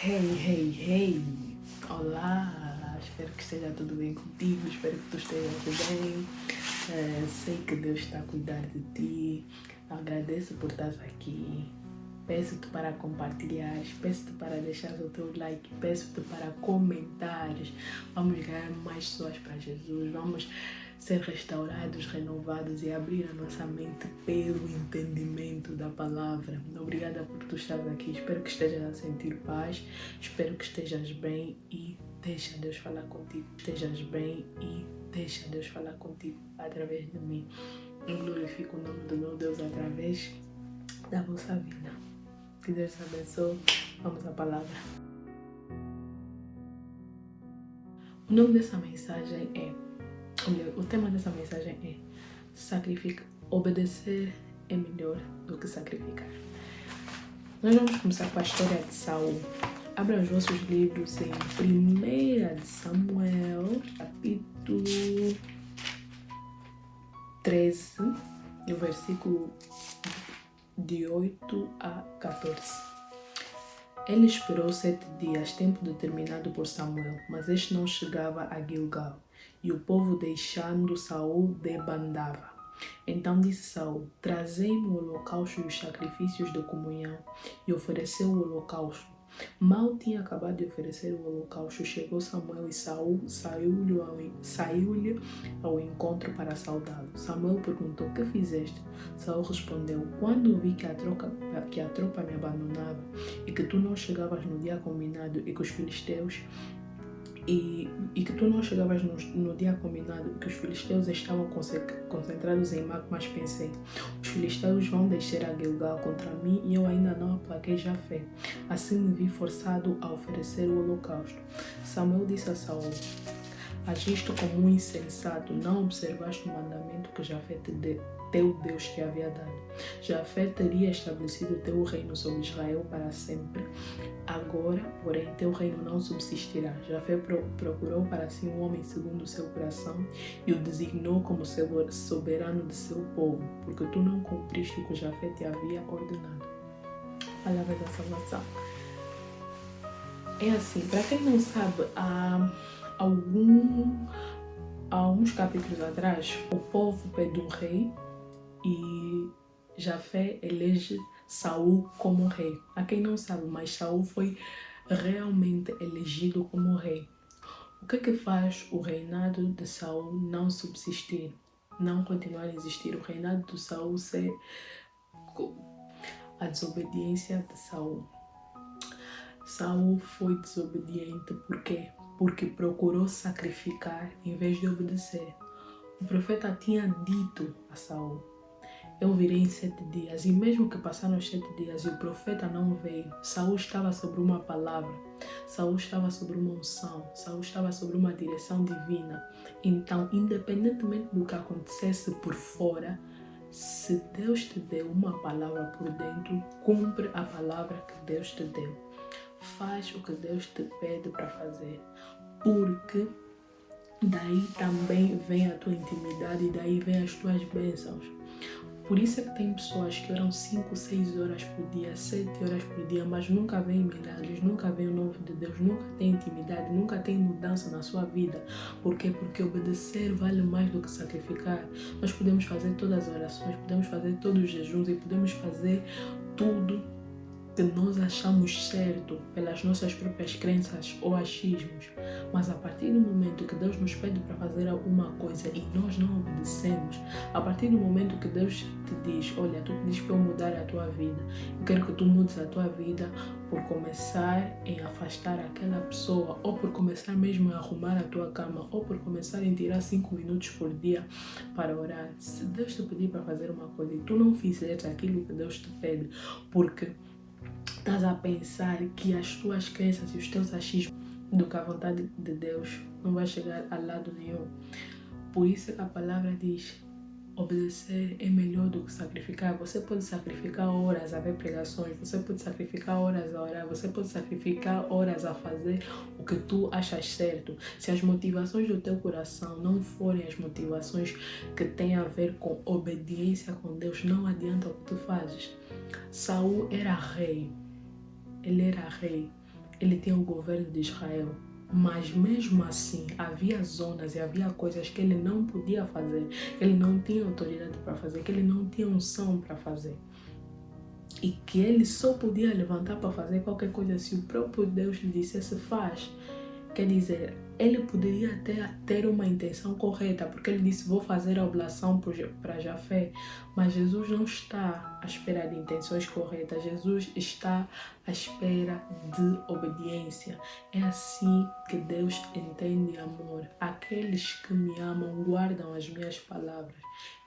Hey! Olá! Espero que esteja tudo bem contigo, espero que tu estejas bem. Sei que Deus está a cuidar de ti. Agradeço por estar aqui. Peço-te para compartilhares, peço-te para deixares o teu like, peço-te para comentares. Vamos ganhar mais pessoas para Jesus, vamos ser restaurados, renovados e abrir a nossa mente pelo entendimento da palavra. Obrigada por tu estar aqui, espero que estejas a sentir paz, espero que estejas bem e deixa Deus falar contigo. Estejas bem e deixa Deus falar contigo através de mim. Eu glorifico o nome do meu Deus através da vossa vida. Que Deus te abençoe. Vamos à palavra. O nome dessa mensagem o tema dessa mensagem é obedecer é melhor do que sacrificar. Nós vamos começar com a história de Saul. Abra os vossos livros em 1 de Samuel, capítulo 13, no versículo de 8 a 14. Ele esperou 7 dias, tempo determinado por Samuel, mas este não chegava a Gilgal, e o povo, deixando Saul, debandava. Então disse Saul: trazei-me o holocausto e os sacrifícios de comunhão, e ofereceu o holocausto. Mal tinha acabado de oferecer o holocausto, chegou Samuel e Saul saiu-lhe ao encontro para saudá-lo. Samuel perguntou: que fizeste? Saul respondeu: quando vi que a tropa me abandonava e que tu não chegavas no dia combinado e que os filisteus no dia combinado e que os filisteus estavam concentrados em Macmas, pensei: os filisteus vão descer a Gilgal contra mim e eu ainda não aplaquei Jafé. Assim me vi forçado a oferecer o holocausto. Samuel disse a Saul: agiste como um insensato, não observaste o mandamento que Jafé teu Deus te havia dado. Jafé teria estabelecido teu reino sobre Israel para sempre. Agora, porém, teu reino não subsistirá. Jafé procurou para si um homem segundo o seu coração e o designou como soberano de seu povo, porque tu não cumpriste o que Jafé te havia ordenado. Palavra da salvação. É assim, para quem não sabe, há alguns capítulos atrás, o povo pede um rei e Jafé elege Saul como rei. A quem não sabe, mas Saul foi realmente elegido como rei. O que faz o reinado de Saul não subsistir, não continuar a existir? O reinado de Saul ser a desobediência de Saul. Saul foi desobediente, por quê? Porque procurou sacrificar em vez de obedecer. O profeta tinha dito a Saul: eu virei em 7 dias, e mesmo que passaram os 7 dias e o profeta não veio, Saul estava sobre uma palavra, Saul estava sobre uma unção, Saul estava sobre uma direção divina. Então, independentemente do que acontecesse por fora, se Deus te deu uma palavra por dentro, cumpre a palavra que Deus te deu. Faz o que Deus te pede para fazer, porque daí também vem a tua intimidade e daí vem as tuas bênçãos. Por isso é que tem pessoas que oram 5, 6 horas por dia, 7 horas por dia, mas nunca vêem milagres, nunca vêem o novo de Deus, nunca tem intimidade, nunca tem mudança na sua vida. Por quê? Porque obedecer vale mais do que sacrificar. Nós podemos fazer todas as orações, podemos fazer todos os jejuns e podemos fazer tudo que nós achamos certo pelas nossas próprias crenças ou achismos, mas a partir do momento que Deus nos pede para fazer alguma coisa e nós não obedecemos, a partir do momento que Deus te diz: olha, tu pedis para eu mudar a tua vida, eu quero que tu mudes a tua vida por começar em afastar aquela pessoa, ou por começar mesmo a arrumar a tua cama, ou por começar em tirar 5 minutos por dia para orar. Se Deus te pedir para fazer uma coisa e tu não fizeres aquilo que Deus te pede, porque estás a pensar que as tuas crenças e os teus achismos do que a vontade de Deus não vai chegar a lado nenhum. Por isso é que a palavra diz: obedecer é melhor do que sacrificar. Você pode sacrificar horas a ver pregações, você pode sacrificar horas a orar, você pode sacrificar horas a fazer o que tu achas certo. Se as motivações do teu coração não forem as motivações que têm a ver com obediência com Deus, não adianta o que tu fazes. Saul era rei. Ele era rei. ele tinha o governo de Israel. Mas mesmo assim, havia zonas e havia coisas que ele não podia fazer, que ele não tinha autoridade para fazer, que ele não tinha unção para fazer. E que ele só podia levantar para fazer qualquer coisa se o próprio Deus lhe dissesse faz. Quer dizer, ele poderia até ter uma intenção correta, porque ele disse, vou fazer a oblação para Jafé, mas Jesus não está à espera de intenções corretas, Jesus está à espera de obediência. É assim que Deus entende amor. Aqueles que me amam guardam as minhas palavras.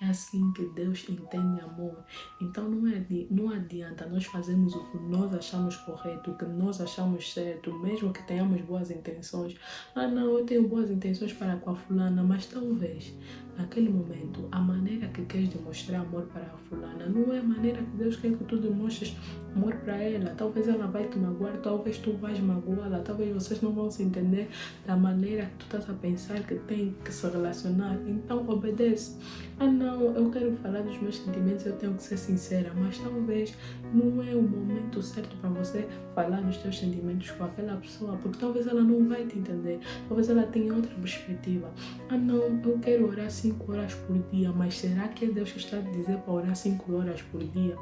É assim que Deus entende amor. Então não adianta nós fazermos o que nós achamos correto, o que nós achamos certo, mesmo que tenhamos boas intenções. Não, eu tenho boas intenções para com a fulana, mas talvez naquele momento a maneira que queres demonstrar amor para a fulana não é a maneira que Deus quer que tu demonstres amor para ela. Talvez ela vai te magoar, talvez tu vais magoá-la, talvez vocês não vão se entender da maneira que tu estás a pensar que tem que se relacionar. Então obedece. Não, eu quero falar dos meus sentimentos, eu tenho que ser sincera, mas talvez não é o momento certo para você falar dos teus sentimentos com aquela pessoa, porque talvez ela não vai te entender, talvez ela tenha outra perspectiva. Não, eu quero orar 5 horas por dia, mas será que é Deus que está a dizer para orar 5 horas por dia?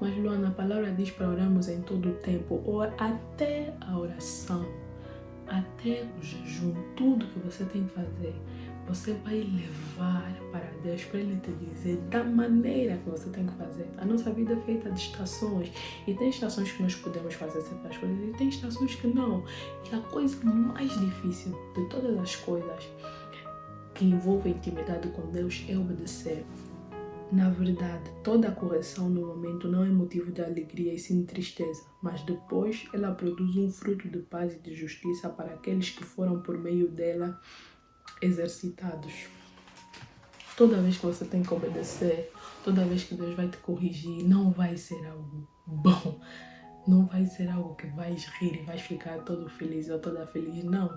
Mas Luana, a palavra diz para orarmos em todo o tempo, ou até a oração, até o jejum, tudo que você tem que fazer, você vai levar para Deus, para Ele te dizer da maneira que você tem que fazer. A nossa vida é feita de estações, e tem estações que nós podemos fazer certas coisas, e tem estações que não. E a coisa mais difícil de todas as coisas que envolvem intimidade com Deus é obedecer. Na verdade, toda a correção no momento não é motivo de alegria e sim de tristeza, mas depois ela produz um fruto de paz e de justiça para aqueles que foram por meio dela exercitados. Toda vez que você tem que obedecer, toda vez que Deus vai te corrigir, não vai ser algo bom, não vai ser algo que vais rir e vais ficar todo feliz ou toda feliz, não.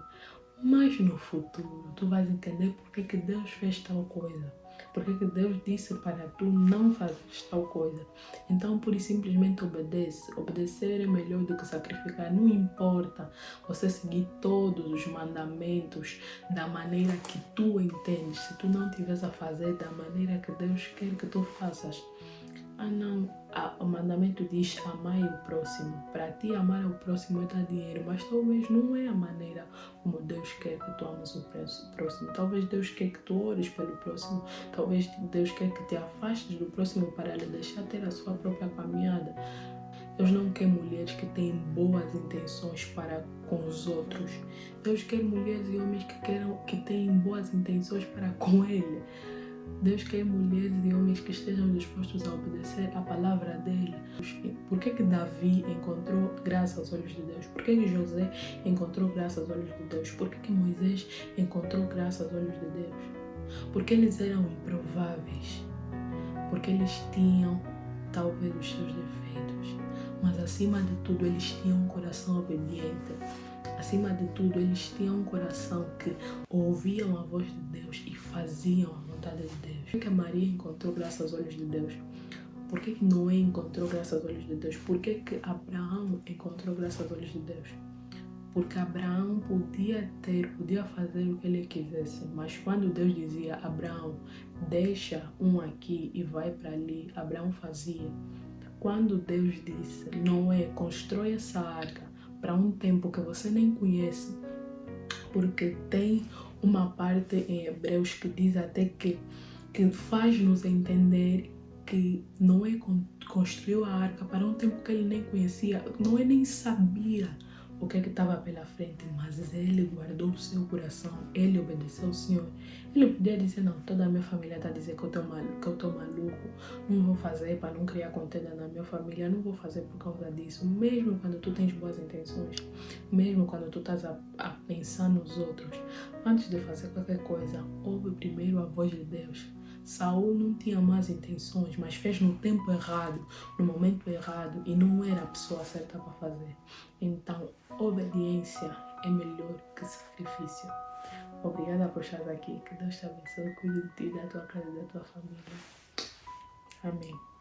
Mas no futuro, tu vais entender por que Deus fez tal coisa. Porque Deus disse para tu não fazeres tal coisa. Então, pura e simplesmente obedece. Obedecer é melhor do que sacrificar. Não importa você seguir todos os mandamentos da maneira que tu entendes. Se tu não estiveres a fazer da maneira que Deus quer que tu faças. Não. O mandamento diz amar o próximo. Para ti, amar o próximo é dar dinheiro, mas talvez não é a maneira como Deus quer que tu ames o próximo. Talvez Deus quer que tu ores pelo próximo. Talvez Deus quer que te afastes do próximo para lhe deixar ter a sua própria caminhada. Deus não quer mulheres que têm boas intenções para com os outros. Deus quer mulheres e homens que têm boas intenções para com Ele. Deus quer mulheres e homens que estejam dispostos a obedecer a palavra dele. Por que Davi encontrou graça aos olhos de Deus? Por que José encontrou graça aos olhos de Deus? Por que Moisés encontrou graça aos olhos de Deus? Porque eles eram improváveis. Porque eles tinham talvez os seus defeitos. Mas acima de tudo eles tinham um coração obediente. Acima de tudo, eles tinham um coração que ouviam a voz de Deus e faziam a vontade de Deus. Por que Maria encontrou graça aos olhos de Deus? Por que Noé encontrou graça aos olhos de Deus? Por que Abraão encontrou graça aos olhos de Deus? Porque Abraão podia fazer o que ele quisesse, mas quando Deus dizia, Abraão, deixa um aqui e vai para ali, Abraão fazia. Quando Deus disse, Noé, constrói essa arca, para um tempo que você nem conhece, porque tem uma parte em Hebreus que diz até que faz-nos entender que Noé construiu a arca para um tempo que ele nem conhecia, Noé nem sabia o que estava pela frente, mas ele guardou o seu coração, ele obedeceu ao Senhor. Ele podia dizer, não, toda a minha família está dizendo que eu estou maluco, não vou fazer para não criar contenda na minha família, não vou fazer por causa disso. Mesmo quando tu tens boas intenções, mesmo quando tu estás a pensar nos outros, antes de fazer qualquer coisa, ouve primeiro a voz de Deus. Saul não tinha más intenções, mas fez no tempo errado, no momento errado, e não era a pessoa certa para fazer. Então, obediência é melhor que sacrifício. Obrigada por estar aqui. Que Deus te abençoe, cuide de ti, da tua casa e da tua família. Amém.